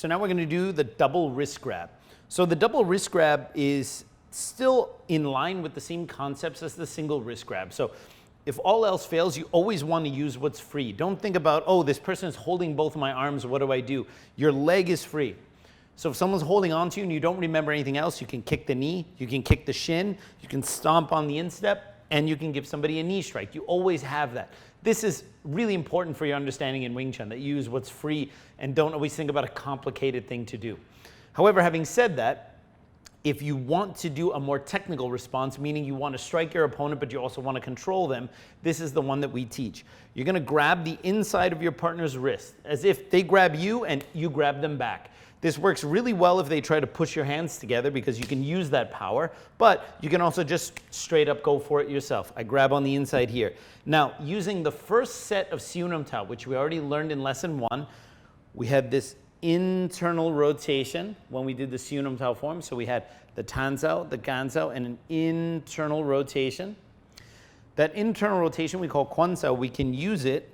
So now we're going to do the double wrist grab. So the double wrist grab is still in line with the same concepts as the single wrist grab. So if all else fails, you always want to use what's free. Don't think about, oh, this person is holding both my arms, what do I do? Your leg is free. So if someone's holding on to you and you don't remember anything else, you can kick the knee, you can kick the shin, you can stomp on the instep, and you can give somebody a knee strike. You always have that. This is really important for your understanding in Wing Chun, that you use what's free and don't always think about a complicated thing to do. However, having said that, if you want to do a more technical response, meaning you want to strike your opponent but you also want to control them, this is the one that we teach. You're going to grab the inside of your partner's wrist as if they grab you and you grab them back. This works really well if they try to push your hands together because you can use that power, but you can also just straight up go for it yourself. I grab on the inside here. Now, using the first set of Siu Nim Tau, which we already learned in lesson 1, we had this internal rotation when we did the Siu Nim Tau form. So we had the Tan Sao, the Gaan Sao, and an internal rotation. That internal rotation we call Quan Sao. We can use it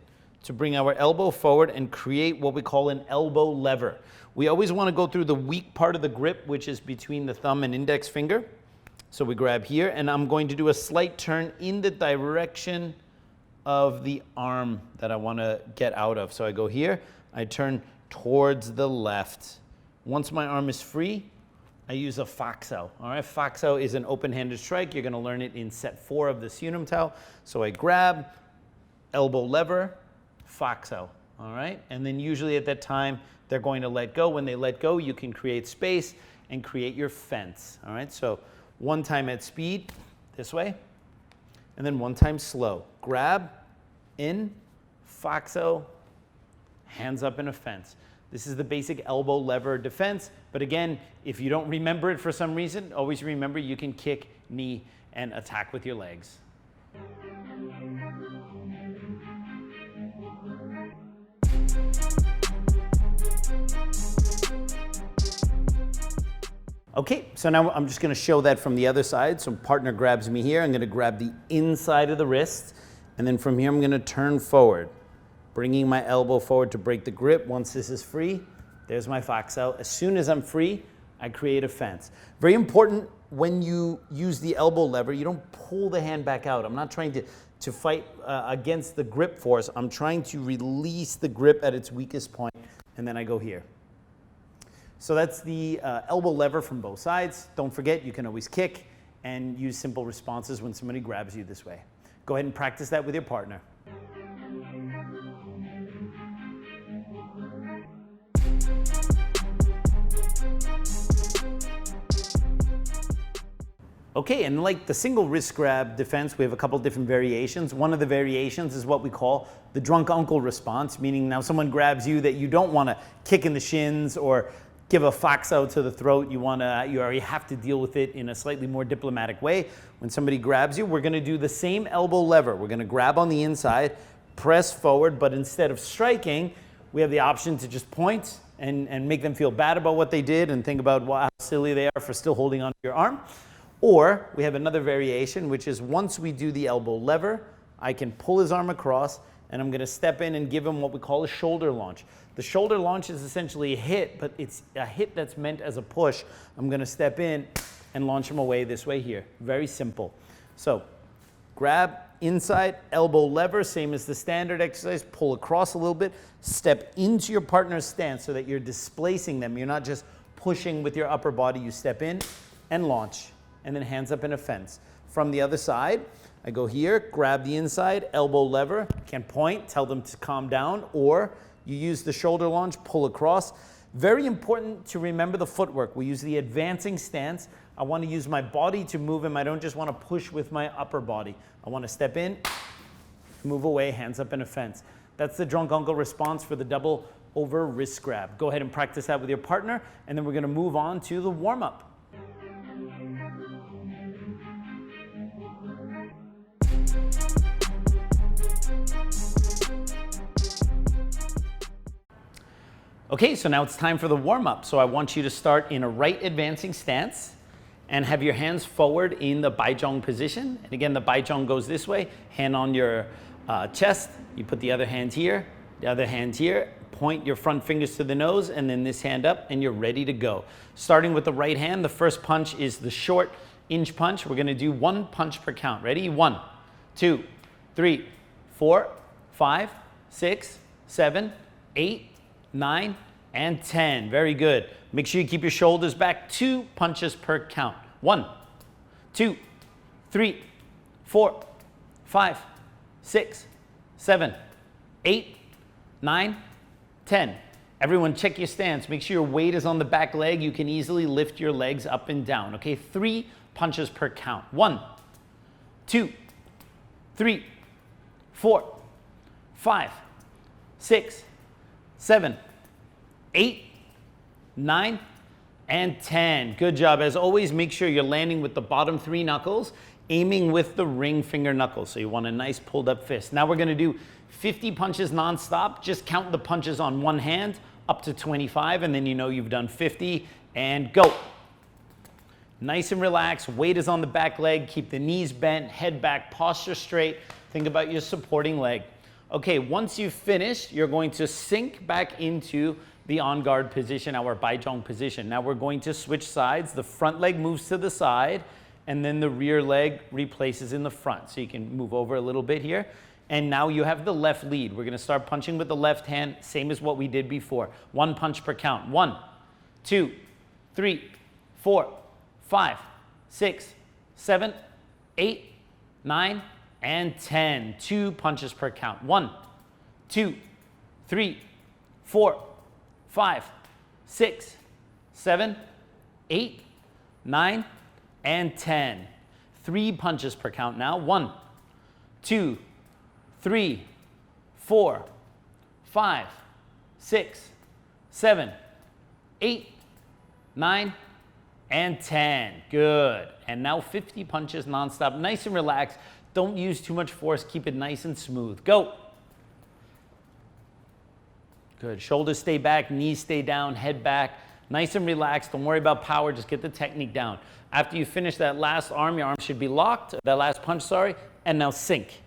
to bring our elbow forward and create what we call an elbow lever. We always want to go through the weak part of the grip, which is between the thumb and index finger. So we grab here, and I'm going to do a slight turn in the direction of the arm that I want to get out of. So I go here, I turn towards the left. Once my arm is free, I use a Paak Sao. All right, Paak Sao is an open-handed strike. You're going to learn it in set 4 of the Siu Nim Tau. So I grab, elbow lever, Paak Sao. All right, and then usually at that time they're going to let go. When they let go, you can create space and create your fence. All right, so one time at speed, this way, and then one time slow. Grab, in, Paak Sao, hands up in a fence. This is the basic elbow lever defense. But again, if you don't remember it for some reason, always remember you can kick, knee, and attack with your legs. Okay, so now I'm just going to show that from the other side. So partner grabs me here. I'm going to grab the inside of the wrist. And then from here, I'm going to turn forward, bringing my elbow forward to break the grip. Once this is free, there's my Paak Sao. As soon as I'm free, I create a fence. Very important when you use the elbow lever, you don't pull the hand back out. I'm not trying to fight against the grip force. I'm trying to release the grip at its weakest point, and then I go here. So that's the elbow lever from both sides. Don't forget, you can always kick and use simple responses when somebody grabs you this way. Go ahead and practice that with your partner. Okay, and like the single wrist grab defense, we have a couple different variations. One of the variations is what we call the drunk uncle response, meaning now someone grabs you that you don't want to kick in the shins or give a Paak Sao to the throat. You already have to deal with it in a slightly more diplomatic way. When somebody grabs you, we're going to do the same elbow lever. We're going to grab on the inside, press forward, but instead of striking, we have the option to just point and make them feel bad about what they did and think about how silly they are for still holding onto your arm. Or we have another variation, which is once we do the elbow lever, I can pull his arm across, and I'm going to step in and give him what we call a shoulder launch. The shoulder launch is essentially a hit, but it's a hit that's meant as a push. I'm going to step in and launch him away this way here. Very simple. So grab inside, elbow lever, same as the standard exercise. Pull across a little bit. Step into your partner's stance so that you're displacing them. You're not just pushing with your upper body. You step in and launch, and then hands up in a fence. From the other side, I go here, grab the inside, elbow lever, can point, tell them to calm down, or you use the shoulder launch, pull across. Very important to remember the footwork. We use the advancing stance. I want to use my body to move him. I don't just want to push with my upper body. I want to step in, move away, hands up in a fence. That's the drunk uncle response for the double over wrist grab. Go ahead and practice that with your partner, and then we're going to move on to the warm-up. Okay, so now it's time for the warm-up. So I want you to start in a right advancing stance and have your hands forward in the Baizhong position. And again, the Baizhong goes this way, hand on your chest. You put the other hand here, point your front fingers to the nose and then this hand up, and you're ready to go. Starting with the right hand, the first punch is the short inch punch. We're gonna do 1 punch per count. Ready? 1, 2, 3, 4, 5, 6, 7, 8, 9, and 10. Very good. Make sure you keep your shoulders back. 2 punches per count. 1, 2, 3, 4, 5, 6, 7, 8, 9, 10. Everyone check your stance. Make sure your weight is on the back leg. You can easily lift your legs up and down. Okay, 3 punches per count. 1, 2, 3, 4, 5, 6, 7, 8, 9, and 10. Good job. As always, make sure you're landing with the bottom 3 knuckles, aiming with the ring finger knuckles. So you want a nice pulled up fist. Now we're gonna do 50 punches nonstop. Just count the punches on one hand up to 25, and then you know you've done 50, and go. Nice and relaxed. Weight is on the back leg. Keep the knees bent, head back, posture straight. Think about your supporting leg. Okay, once you've finished, you're going to sink back into the on guard position, our baizhong position. Now we're going to switch sides. The front leg moves to the side, and then the rear leg replaces in the front. So you can move over a little bit here. And now you have the left lead. We're gonna start punching with the left hand, same as what we did before. 1 punch per count. 1, 2, 3, 4, 5, 6, 7, 8, 9, and 10. 2 punches per count. 1, 2, 3, 4, 5, 6, 7, 8, 9, and 10. 3 punches per count now. 1, 2, 3, 4, 5, 6, 7, 8, 9, and 10. Good. And now 50 punches nonstop. Nice and relaxed. Don't use too much force. Keep it nice and smooth. Go. Good. Shoulders stay back, knees stay down, head back. Nice and relaxed. Don't worry about power. Just get the technique down. After you finish that last arm, your arm should be locked. That last punch, sorry. And now sink.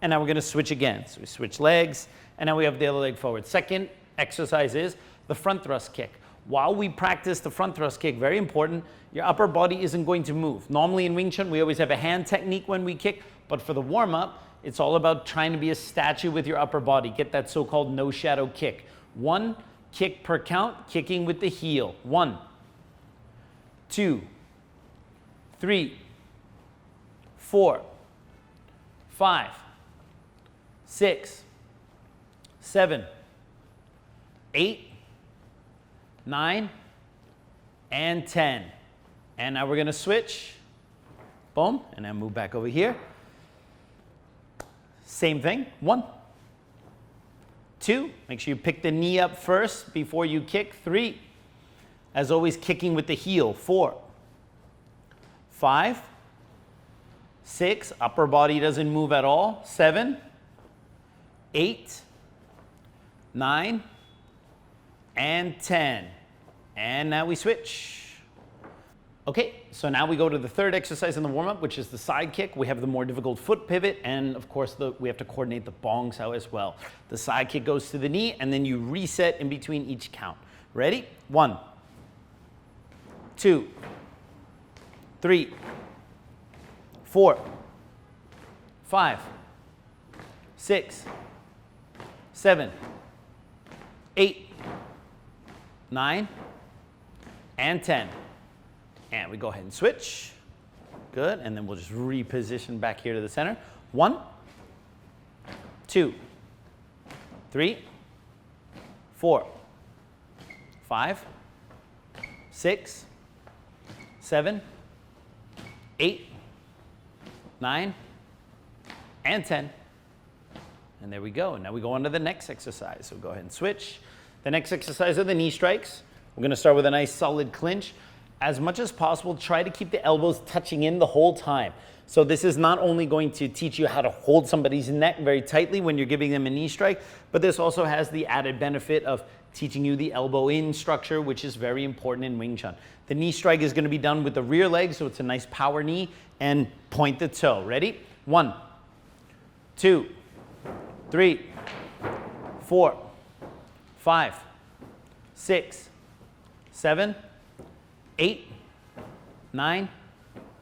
And now we're going to switch again. So we switch legs, and now we have the other leg forward. Second exercise is the front thrust kick. While we practice the front thrust kick, very important, your upper body isn't going to move. Normally in Wing Chun, we always have a hand technique when we kick, but for the warm-up, it's all about trying to be a statue with your upper body. Get that so-called no shadow kick. 1 kick per count, kicking with the heel. 1, 2, 3, 4, 5, 6, 7, 8, 9, and 10. And now we're gonna switch. Boom, and then move back over here. Same thing. 1, 2, make sure you pick the knee up first before you kick. 3, as always, kicking with the heel. 4, 5, 6, upper body doesn't move at all. 7, 8, 9, and 10. And now we switch. Okay, so now we go to the third exercise in the warm-up, which is the side kick. We have the more difficult foot pivot, and of course we have to coordinate the bong sao as well. The side kick goes to the knee, and then you reset in between each count. Ready? 1, 2, 3, 4, 5, 6, 7, 8, 9, and 10. And we go ahead and switch. Good. And then we'll just reposition back here to the center. 1, 2, 3, 4, 5, 6, 7, 8, 9, and 10. And there we go. And now we go on to the next exercise. So go ahead and switch. The next exercise are the knee strikes. We're going to start with a nice solid clinch. As much as possible, try to keep the elbows touching in the whole time. So this is not only going to teach you how to hold somebody's neck very tightly when you're giving them a knee strike, but this also has the added benefit of teaching you the elbow in structure, which is very important in Wing Chun. The knee strike is going to be done with the rear leg, so it's a nice power knee, and point the toe. Ready? 1, 2, 3, 4, 5, 6, 7, 8, 9,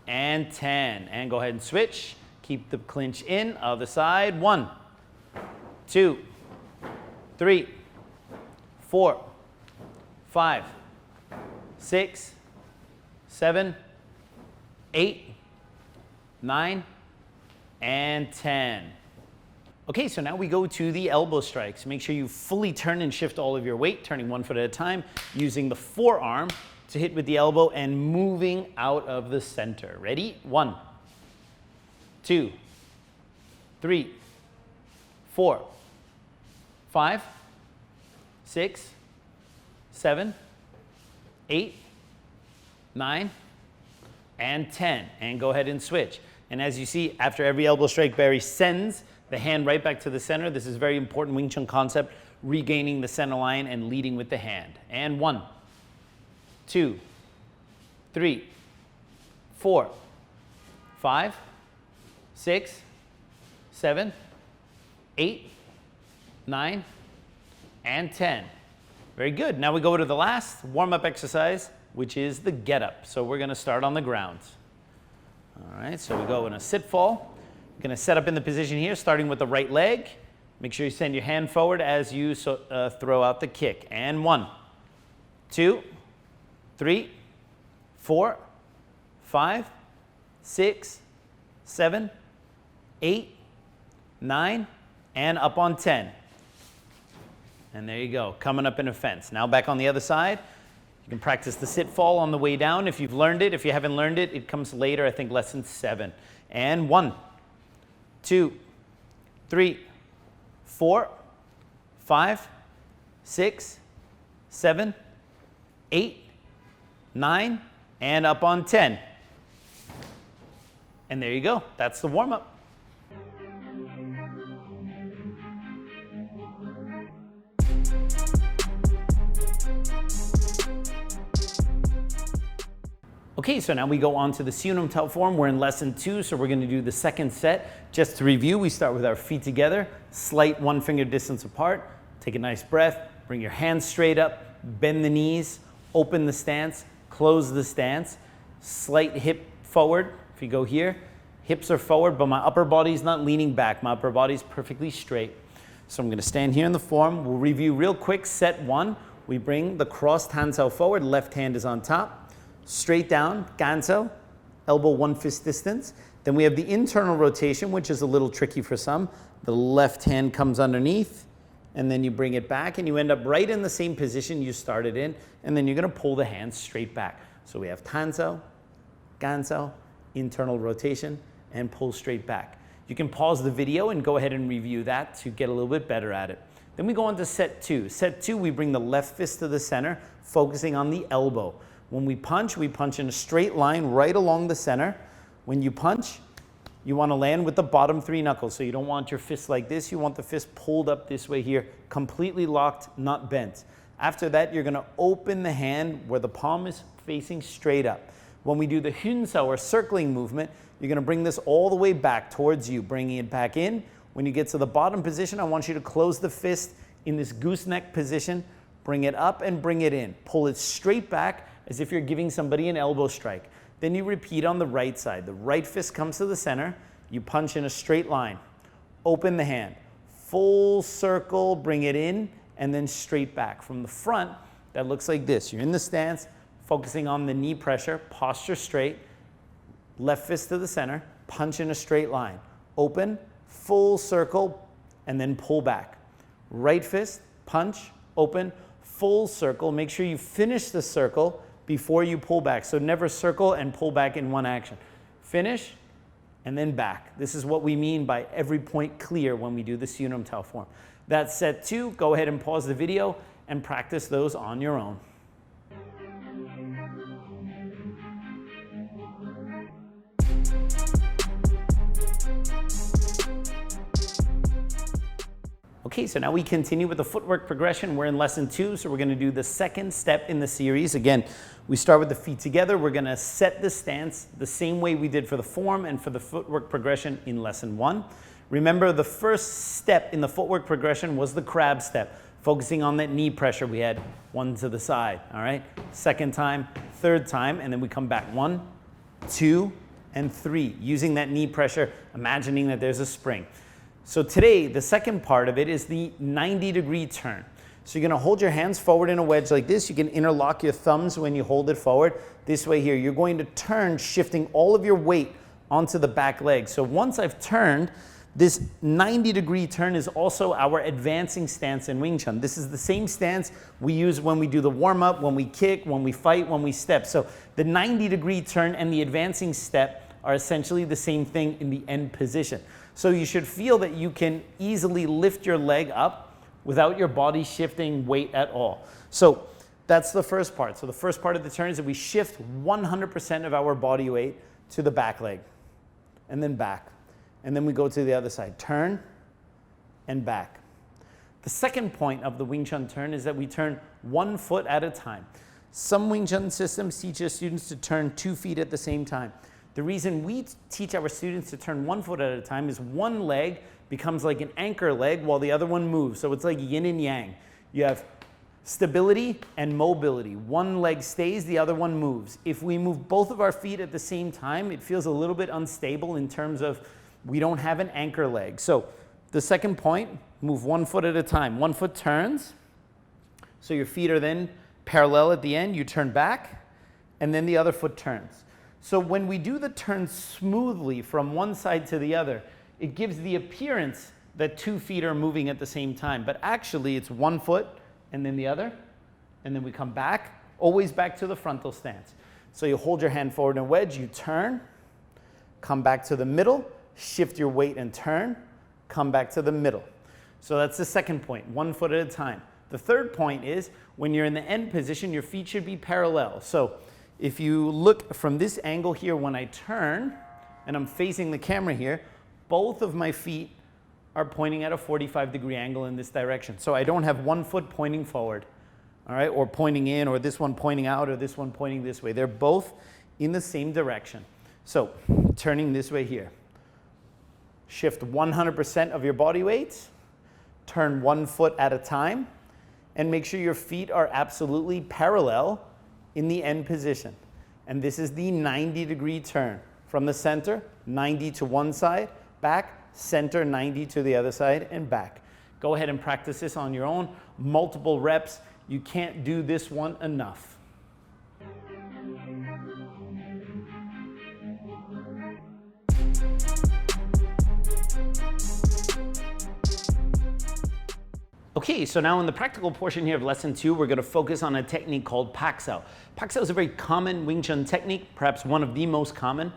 and 10. And go ahead and switch. Keep the clinch in. Other side. 1, 2, 3, 4, 5, 6, 7, 8, 9, and 10. Okay, so now we go to the elbow strikes. Make sure you fully turn and shift all of your weight, turning 1 foot at a time, using the forearm to hit with the elbow and moving out of the center. Ready? 1, 2, 3, 4, 5, 6, 7, 8, 9, and 10. And go ahead and switch. And as you see, after every elbow strike, Barry sends the hand right back to the center. This is a very important Wing Chun concept, regaining the center line and leading with the hand. And 1, 2, 3, 4, 5, 6, 7, 8, 9, and 10. Very good. Now we go to the last warm-up exercise, which is the get-up. So we're going to start on the ground. All right, so we go in a sit-fall. You're going to set up in the position here, starting with the right leg. Make sure you send your hand forward as you throw out the kick. And 1, 2, 3, 4, 5, 6, 7, 8, 9, and up on 10. And there you go, coming up in a fence. Now back on the other side. You can practice the sit-fall on the way down if you've learned it. If you haven't learned it, it comes later, I think lesson 7. And 1, 2, 3, 4, 5, 6, 7, 8, 9, and up on 10. And there you go. That's the warm-up. Okay, so now we go on to the Siu Nim Tau form. We're in lesson 2, so we're going to do the second set. Just to review, we start with our feet together, slight 1 finger distance apart. Take a nice breath, bring your hands straight up, bend the knees, open the stance, close the stance, slight hip forward. If you go here, hips are forward, but my upper body's not leaning back. My upper body's perfectly straight. So I'm going to stand here in the form. We'll review real quick. Set 1, we bring the crossed hand forward, left hand is on top. Straight down, Gaan, elbow 1 fist distance. Then we have the internal rotation, which is a little tricky for some. The left hand comes underneath, and then you bring it back, and you end up right in the same position you started in, and then you're going to pull the hands straight back. So we have Tansao, Gansao, internal rotation, and pull straight back. You can pause the video and go ahead and review that to get a little bit better at it. Then we go on to set 2. Set 2, we bring the left fist to the center, focusing on the elbow. When we punch in a straight line right along the center. When you punch, you want to land with the bottom 3 knuckles. So you don't want your fist like this. You want the fist pulled up this way here, completely locked, not bent. After that, you're going to open the hand where the palm is facing straight up. When we do the Hunsao or circling movement, you're going to bring this all the way back towards you, bringing it back in. When you get to the bottom position, I want you to close the fist in this gooseneck position. Bring it up and bring it in. Pull it straight back as if you're giving somebody an elbow strike. Then you repeat on the right side. The right fist comes to the center. You punch in a straight line. Open the hand. Full circle, bring it in, and then straight back. From the front, that looks like this. You're in the stance, focusing on the knee pressure, posture straight, left fist to the center, punch in a straight line. Open, full circle, and then pull back. Right fist, punch, open, full circle. Make sure you finish the circle before you pull back. So never circle and pull back in one action. Finish and then back. This is what we mean by every point clear when we do the Siu Nim Tau form. That's set 2. Go ahead and pause the video and practice those on your own. Okay, so now we continue with the footwork progression. We're in lesson 2, so we're going to do the second step in the series. Again, we start with the feet together. We're going to set the stance the same way we did for the form and for the footwork progression in lesson 1. Remember, the first step in the footwork progression was the crab step. focusing on that knee pressure we had, 1 to the side, all right? Second time, third time, and then we come back. 1, 2, and 3, using that knee pressure, imagining that there's a spring. So today, the second part of it is the 90-degree turn. So you're gonna hold your hands forward in a wedge like this. You can interlock your thumbs when you hold it forward. This way here, you're going to turn, shifting all of your weight onto the back leg. So once I've turned, this 90-degree turn is also our advancing stance in Wing Chun. This is the same stance we use when we do the warm-up, when we kick, when we fight, when we step. So the 90-degree turn and the advancing step are essentially the same thing in the end position. So you should feel that you can easily lift your leg up without your body shifting weight at all. So that's the first part. So the first part of the turn is that we shift 100% of our body weight to the back leg and then back. And then we go to the other side, turn and back. The second point of the Wing Chun turn is that we turn 1 foot at a time. Some Wing Chun systems teach their students to turn 2 feet at the same time. The reason we teach our students to turn 1 foot at a time is one leg becomes like an anchor leg while the other one moves. So it's like yin and yang. You have stability and mobility. One leg stays, the other one moves. If we move both of our feet at the same time, it feels a little bit unstable in terms of we don't have an anchor leg. So the second point, move 1 foot at a time. 1 foot turns. So your feet are then parallel at the end. You turn back, and then the other foot turns. So when we do the turn smoothly from one side to the other, it gives the appearance that 2 feet are moving at the same time. But actually, it's 1 foot, and then the other, and then we come back, always back to the frontal stance. So you hold your hand forward in a wedge, you turn, come back to the middle, shift your weight and turn, come back to the middle. So that's the second point, 1 foot at a time. The third point is when you're in the end position, your feet should be parallel. So if you look from this angle here, when I turn and I'm facing the camera here, both of my feet are pointing at a 45-degree angle in this direction. So I don't have 1 foot pointing forward, all right, or pointing in, or this one pointing out, or this one pointing this way. They're both in the same direction. So turning this way here. Shift 100% of your body weight, turn 1 foot at a time, and make sure your feet are absolutely parallel in the end position. And this is the 90-degree turn. From the center, 90 to one side, back, center, 90 to the other side, and back. Go ahead and practice this on your own. Multiple reps. You can't do this one enough. Okay, so now in the practical portion here of lesson 2, we're going to focus on a technique called Paak Sao. Paak Sao is a very common Wing Chun technique, perhaps one of the most common.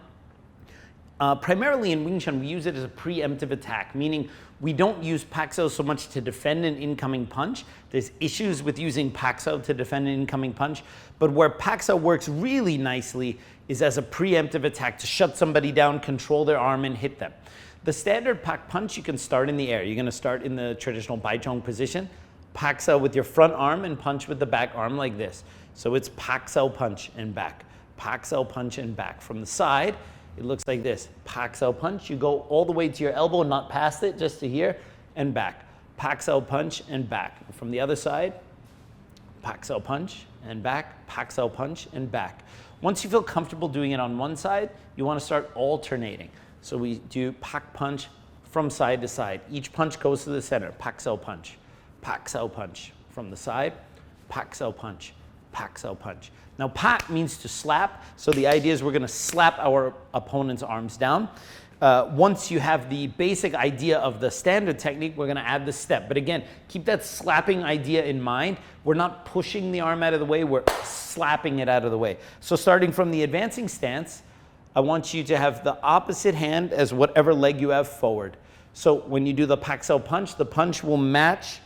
Primarily in Wing Chun, we use it as a preemptive attack, meaning we don't use Paak Sao so much to defend an incoming punch. There's issues with using Paak Sao to defend an incoming punch, but where Paak Sao works really nicely is as a preemptive attack to shut somebody down, control their arm, and hit them. The standard Paak punch, you can start in the air. You're going to start in the traditional Bai Chong position, Paak Sao with your front arm and punch with the back arm like this. So it's Paak Sao punch and back, Paak Sao punch and back. From the side, it looks like this, Paak Sao punch. You go all the way to your elbow, not past it, just to here, and back. Paak Sao punch and back. From the other side, Paak Sao punch and back, Paak Sao punch and back. Once you feel comfortable doing it on one side, you want to start alternating. So we do Paak punch from side to side. Each punch goes to the center. Paak Sao punch, Paak Sao punch. From the side, Paak Sao punch, Paak Sao punch. Now Paak means to slap, so the idea is we're going to slap our opponent's arms down. Once you have the basic idea of the standard technique, we're going to add the step. But again, keep that slapping idea in mind. We're not pushing the arm out of the way, we're slapping it out of the way. So starting from the advancing stance, I want you to have the opposite hand as whatever leg you have forward. So when you do the Paak Sao punch, the punch will match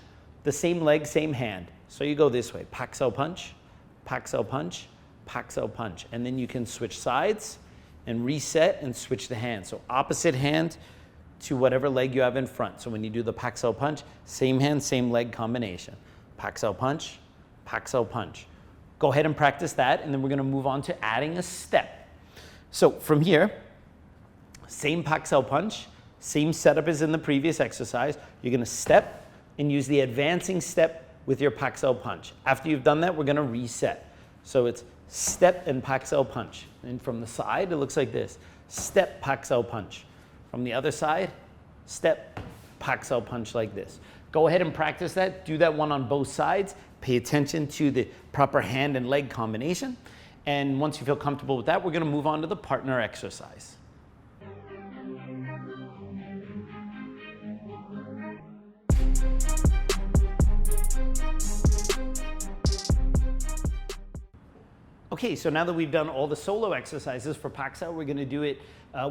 the same leg, same hand. So you go this way, Paak Sao punch, Paak Sao punch, Paak Sao punch. And then you can switch sides and reset and switch the hand. So opposite hand to whatever leg you have in front. So when you do the Paak Sao punch, same hand, same leg combination. Paak Sao punch, Paak Sao punch. Go ahead and practice that, and then we're going to move on to adding a step. So from here, same Paak Sao punch, same setup as in the previous exercise. You're going to step and use the advancing step with your Paak Sao punch. After you've done that, we're gonna reset. So it's step and Paak Sao punch. And from the side, it looks like this. Step, Paak Sao punch. From the other side, step, Paak Sao punch like this. Go ahead and practice that. Do that one on both sides. Pay attention to the proper hand and leg combination. And once you feel comfortable with that, we're gonna move on to the partner exercise. Okay, so now that we've done all the solo exercises for Paak Sao, we're going to do it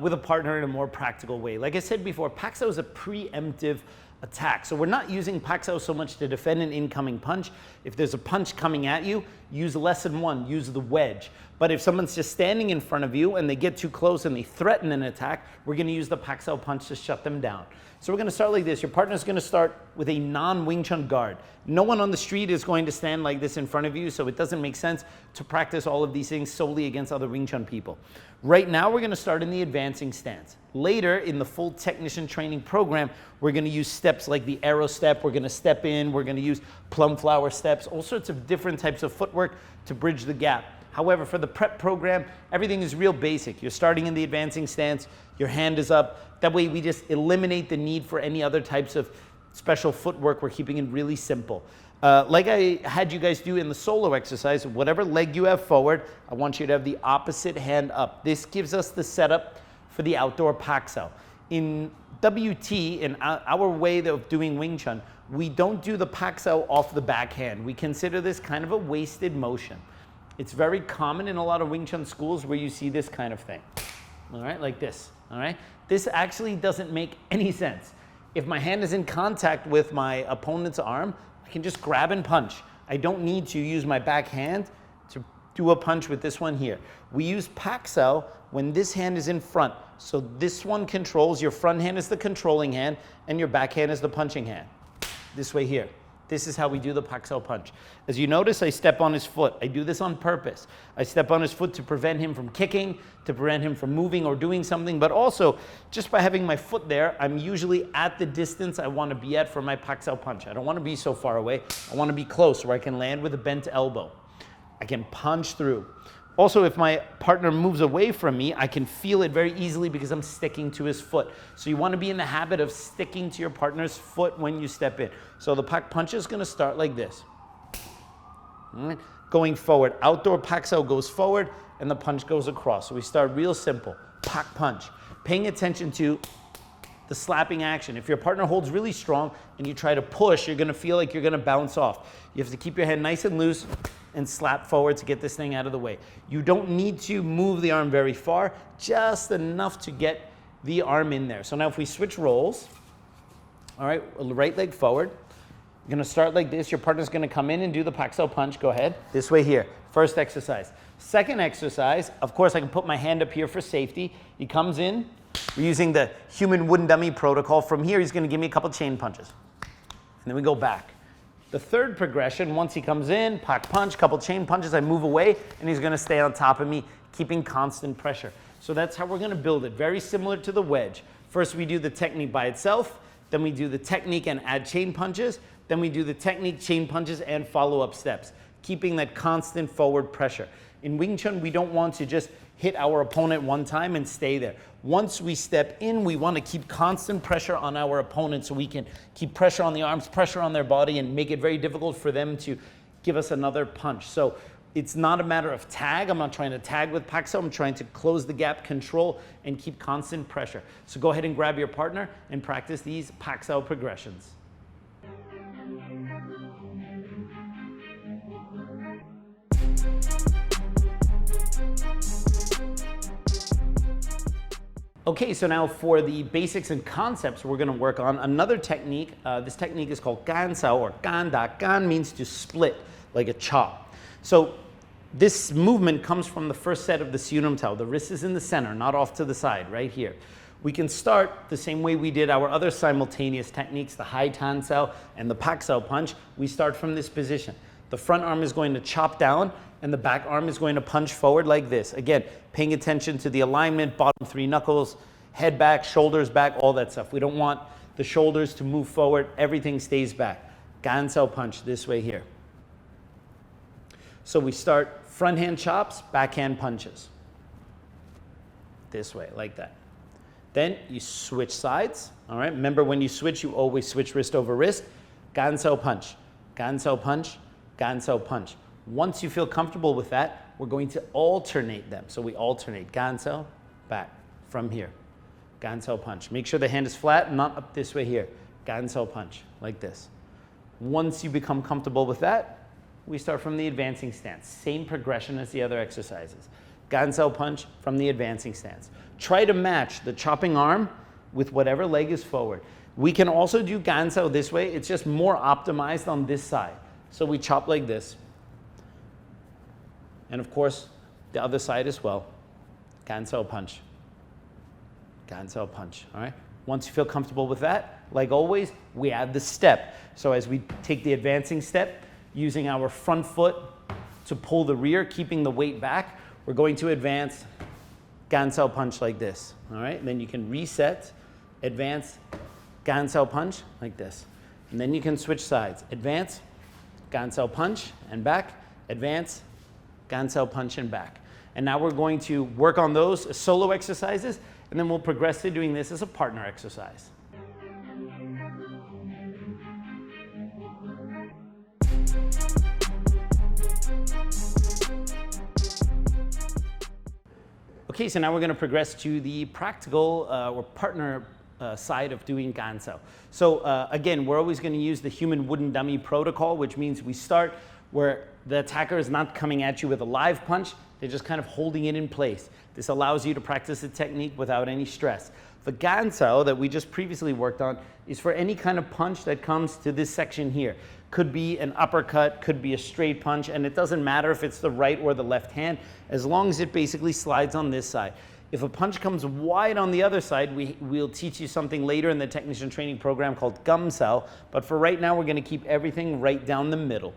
with a partner in a more practical way. Like I said before, Paak Sao is a preemptive attack. So we're not using Paak Sao so much to defend an incoming punch. If there's a punch coming at you, use lesson one, use the wedge. But if someone's just standing in front of you and they get too close and they threaten an attack, we're going to use the Paak Sao punch to shut them down. So we're going to start like this. Your partner's going to start with a non-Wing Chun guard. No one on the street is going to stand like this in front of you, so it doesn't make sense to practice all of these things solely against other Wing Chun people. Right now, we're going to start in the advancing stance. Later, in the full technician training program, we're going to use steps like the arrow step. We're going to step in. We're going to use plum flower steps, all sorts of different types of footwork to bridge the gap. However, for the prep program, everything is real basic. You're starting in the advancing stance, your hand is up. That way we just eliminate the need for any other types of special footwork. We're keeping it really simple. Like I had you guys do in the solo exercise, whatever leg you have forward, I want you to have the opposite hand up. This gives us the setup for the outdoor Paak Sao. In WT, in our way of doing Wing Chun, we don't do the Paak Sao off the backhand. We consider this kind of a wasted motion. It's very common in a lot of Wing Chun schools where you see this kind of thing. All right, like this, all right? This actually doesn't make any sense. If my hand is in contact with my opponent's arm, I can just grab and punch. I don't need to use my back hand to do a punch with this one here. We use Paak Sao when this hand is in front. So this one controls, your front hand is the controlling hand, and your back hand is the punching hand. This way here. This is how we do the Paak Sao punch. As you notice, I step on his foot. I do this on purpose. I step on his foot to prevent him from kicking, to prevent him from moving or doing something, but also just by having my foot there, I'm usually at the distance I want to be at for my Paak Sao punch. I don't want to be so far away. I want to be close where I can land with a bent elbow. I can punch through. Also, if my partner moves away from me, I can feel it very easily because I'm sticking to his foot. So you want to be in the habit of sticking to your partner's foot when you step in. So the Paak punch is going to start like this. All right. Going forward. Outdoor Paak Sao goes forward and the punch goes across. So we start real simple. Paak punch. Paying attention to the slapping action. If your partner holds really strong and you try to push, you're going to feel like you're going to bounce off. You have to keep your hand nice and loose and slap forward to get this thing out of the way. You don't need to move the arm very far, just enough to get the arm in there. So now if we switch roles, all right, right leg forward. You're gonna start like this. Your partner's gonna come in and do the Paak Sao punch. Go ahead. This way here. First exercise. Second exercise, of course I can put my hand up here for safety. He comes in. We're using the human wooden dummy protocol. From here, he's gonna give me a couple chain punches. And then we go back. The third progression, once he comes in, Paak punch, couple chain punches, I move away, and he's gonna stay on top of me, keeping constant pressure. So that's how we're gonna build it, very similar to the wedge. First we do the technique by itself, then we do the technique and add chain punches, then we do the technique, chain punches, and follow-up steps, keeping that constant forward pressure. In Wing Chun, we don't want to just hit our opponent one time and stay there. Once we step in, we want to keep constant pressure on our opponent so we can keep pressure on the arms, pressure on their body, and make it very difficult for them to give us another punch. So it's not a matter of tag. I'm not trying to tag with Paak Sao. I'm trying to close the gap, control, and keep constant pressure. So go ahead and grab your partner and practice these Paak Sao progressions. Okay, so now for the basics and concepts, we're going to work on another technique. This technique is called Gaan Sao or Gaan Da. Gaan means to split, like a chop. So this movement comes from the first set of the Siu Nim Tau. The wrist is in the center, not off to the side, right here. We can start the same way we did our other simultaneous techniques, the high Tan Sao and the Paak Sao punch. We start from this position. The front arm is going to chop down and the back arm is going to punch forward like this. Again, paying attention to the alignment, bottom three knuckles, head back, shoulders back, all that stuff. We don't want the shoulders to move forward. Everything stays back. Ganseo punch this way here. So we start front hand chops, backhand punches. This way, like that. Then you switch sides, all right? Remember when you switch, you always switch wrist over wrist. Ganseo punch, Ganseo punch, Ganseo punch. Once you feel comfortable with that, we're going to alternate them. So we alternate Ganseo, back, from here. Ganseo punch. Make sure the hand is flat, not up this way here. Ganseo punch, like this. Once you become comfortable with that, we start from the advancing stance. Same progression as the other exercises. Ganseo punch from the advancing stance. Try to match the chopping arm with whatever leg is forward. We can also do Ganseo this way. It's just more optimized on this side. So we chop like this. And of course, the other side as well. Ganseo punch. Ganseo punch, all right? Once you feel comfortable with that, like always, we add the step. So as we take the advancing step, using our front foot to pull the rear, keeping the weight back, we're going to advance Ganseo punch like this, all right? And then you can reset, advance, Ganseo punch like this. And then you can switch sides. Advance, Ganseo punch and back, advance, Ganseo punch and back. And now we're going to work on those as solo exercises, and then we'll progress to doing this as a partner exercise. Okay, so now we're going to progress to the practical or partner side of doing Ganseo. So again, we're always going to use the human wooden dummy protocol, which means we start where the attacker is not coming at you with a live punch, they're just kind of holding it in place. This allows you to practice the technique without any stress. The Ganseo that we just previously worked on is for any kind of punch that comes to this section here. Could be an uppercut, could be a straight punch, and it doesn't matter if it's the right or the left hand, as long as it basically slides on this side. If a punch comes wide on the other side, we'll teach you something later in the technician training program called Ganseo, but for right now, we're gonna keep everything right down the middle.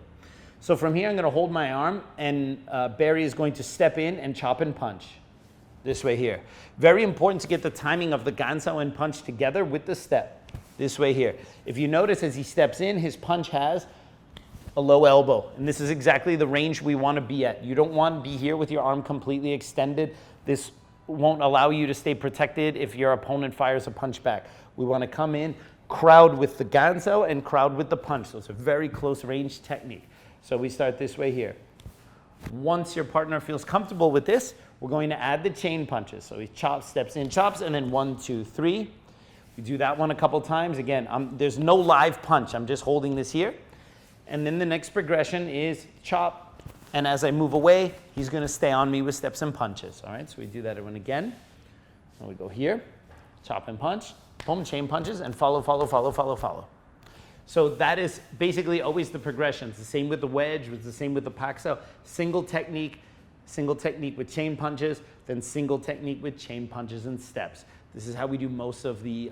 So from here, I'm gonna hold my arm, and Barry is going to step in and chop and punch. This way here. Very important to get the timing of the Ganseo and punch together with the step. This way here. If you notice as he steps in, his punch has a low elbow, and this is exactly the range we want to be at. You don't want to be here with your arm completely extended. This won't allow you to stay protected if your opponent fires a punch back. We want to come in, crowd with the Ganseo and crowd with the punch. So it's a very close range technique. So we start this way here. Once your partner feels comfortable with this, we're going to add the chain punches. So he chops, steps in, chops, and then 1, 2, 3. We do that one a couple times. Again, there's no live punch. I'm just holding this here. And then the next progression is chop. And as I move away, he's going to stay on me with steps and punches. All right, so we do that one again. And we go here, chop and punch, boom, chain punches, and follow, follow, follow, follow, follow. So that is basically always the progression. It's the same with the wedge, it's the same with the Paak. So single technique with chain punches, then single technique with chain punches and steps. This is how we do most of the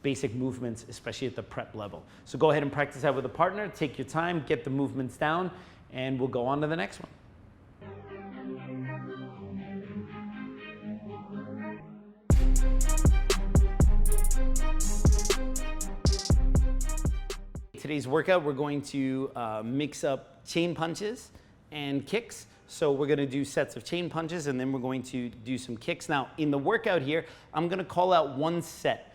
basic movements, especially at the prep level. So go ahead and practice that with a partner. Take your time, get the movements down, and we'll go on to the next one. Today's workout, we're going to mix up chain punches and kicks. So we're going to do sets of chain punches, and then we're going to do some kicks. Now, in the workout here, I'm going to call out one set.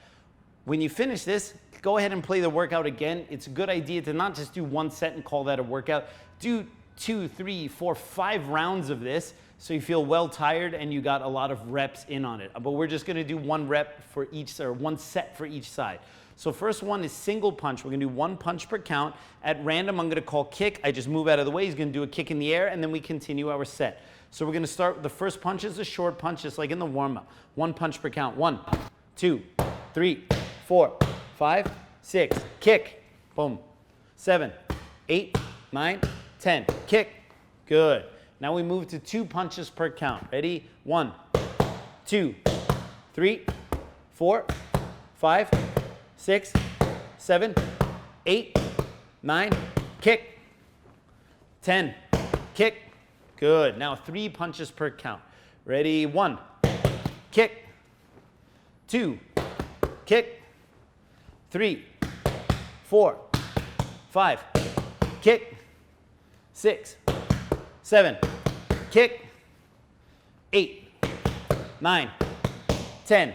When you finish this, go ahead and play the workout again. It's a good idea to not just do one set and call that a workout. Do 2, 3, 4, 5 rounds of this so you feel well tired and you got a lot of reps in on it. But we're just going to do one rep for each, or one set for each side. So first one is single punch. We're going to do 1 punch per count. At random, I'm going to call kick. I just move out of the way. He's going to do a kick in the air, and then we continue our set. So we're going to start, the first punch is a short punch, just like in the warm-up. 1 punch per count. 1, 2, 3, 4, 5, 6. Kick. Boom. 7, 8, 9, 10. Kick. Good. Now we move to 2 punches per count. Ready? 1, 2, 3, 4, 5, 6, 7, 8, 9, kick. 10, kick. Good. Now 3 punches per count. Ready? 1, kick. 2, kick. 3, 4, 5, kick, 6, 7, kick, 8, 9, 10,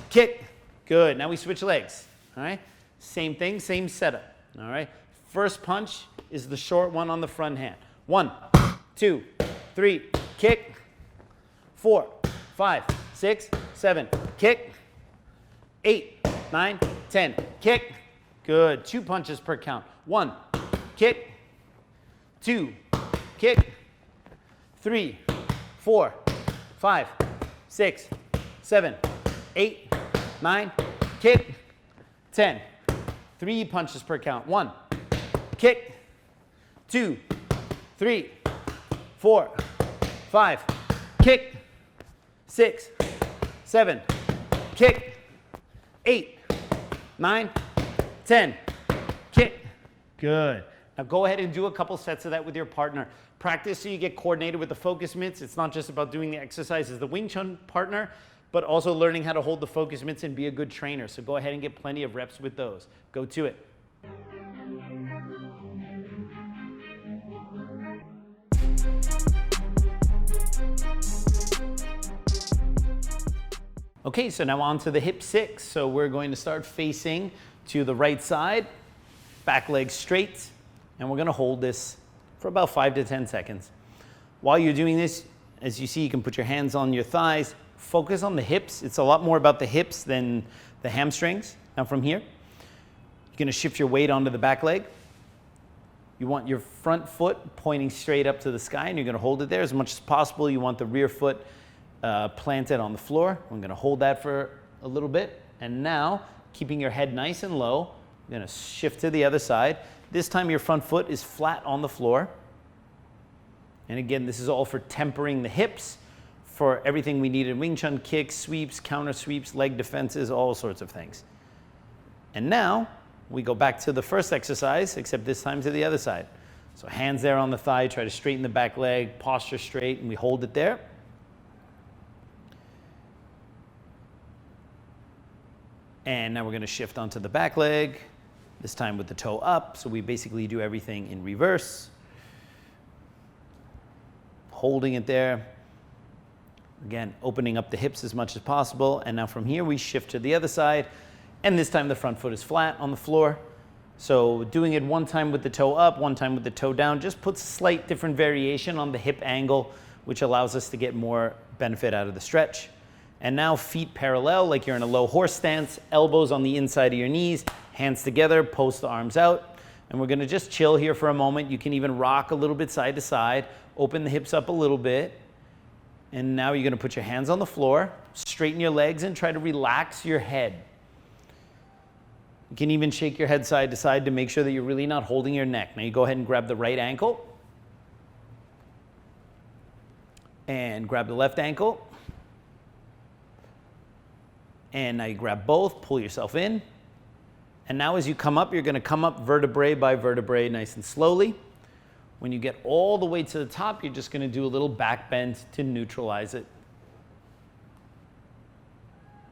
kick. Good. Now we switch legs. All right. Same thing, same setup. All right. First punch is the short one on the front hand. 1, 2, 3, kick. 4, 5, 6, 7, kick. 8, 9, 10, kick. Good. 2 punches per count. 1, kick. 2, kick. 3, 4, 5, 6, 7, 8, 9, kick. 10. 3 punches per count. 1, kick. 2, 3, 4, 5, kick. 6, 7, kick. 8, 9, 10, kick. Good. Now go ahead and do a couple sets of that with your partner. Practice so you get coordinated with the focus mitts. It's not just about doing the exercise as the Wing Chun partner, but also learning how to hold the focus mitts and be a good trainer. So go ahead and get plenty of reps with those. Go to it. Okay, so now on to the hip 6. So we're going to start facing to the right side, back leg straight, and we're going to hold this for about 5 to 10 seconds. While you're doing this, as you see, you can put your hands on your thighs, focus on the hips. It's a lot more about the hips than the hamstrings. Now from here, you're going to shift your weight onto the back leg. You want your front foot pointing straight up to the sky, and you're going to hold it there as much as possible. You want the rear foot planted on the floor. I'm going to hold that for a little bit. And now, keeping your head nice and low, you're going to shift to the other side. This time your front foot is flat on the floor. And again, this is all for tempering the hips for everything we need in Wing Chun: kicks, sweeps, counter sweeps, leg defenses, all sorts of things. And now we go back to the first exercise, except this time to the other side. So hands there on the thigh, try to straighten the back leg, posture straight, and we hold it there. And now we're going to shift onto the back leg, this time with the toe up. So we basically do everything in reverse. Holding it there. Again, opening up the hips as much as possible. And now from here, we shift to the other side. And this time the front foot is flat on the floor. So doing it one time with the toe up, one time with the toe down, just puts a slight different variation on the hip angle, which allows us to get more benefit out of the stretch. And now feet parallel, like you're in a low horse stance, elbows on the inside of your knees, hands together, post the arms out. And we're gonna just chill here for a moment. You can even rock a little bit side to side, open the hips up a little bit. And now you're gonna put your hands on the floor, straighten your legs, and try to relax your head. You can even shake your head side to side to make sure that you're really not holding your neck. Now you go ahead and grab the right ankle. And grab the left ankle. And now you grab both, pull yourself in. And now as you come up, you're going to come up vertebrae by vertebrae nice and slowly. When you get all the way to the top, you're just going to do a little back bend to neutralize it.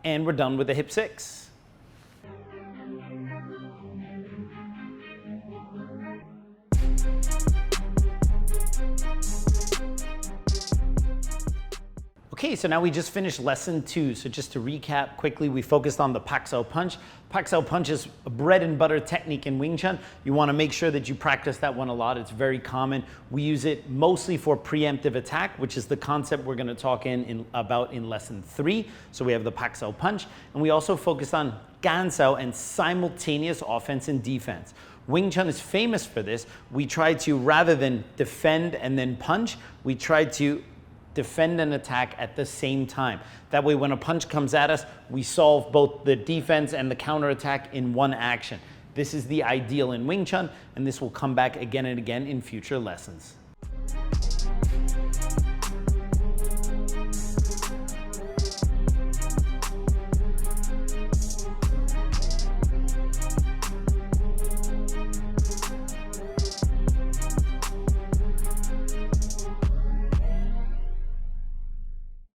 And we're done with the hip 6. Okay, so now we just finished lesson 2. So just to recap quickly, we focused on the Paak Sao punch. Paak Sao punch is a bread and butter technique in Wing Chun. You want to make sure that you practice that one a lot. It's very common. We use it mostly for preemptive attack, which is the concept we're going to talk about in lesson 3. So we have the Paak Sao punch, and we also focused on Gaan Sao and simultaneous offense and defense. Wing Chun is famous for this. We try to, rather than defend and then punch, we try to defend and attack at the same time. That way when a punch comes at us, we solve both the defense and the counterattack in one action. This is the ideal in Wing Chun, and this will come back again and again in future lessons.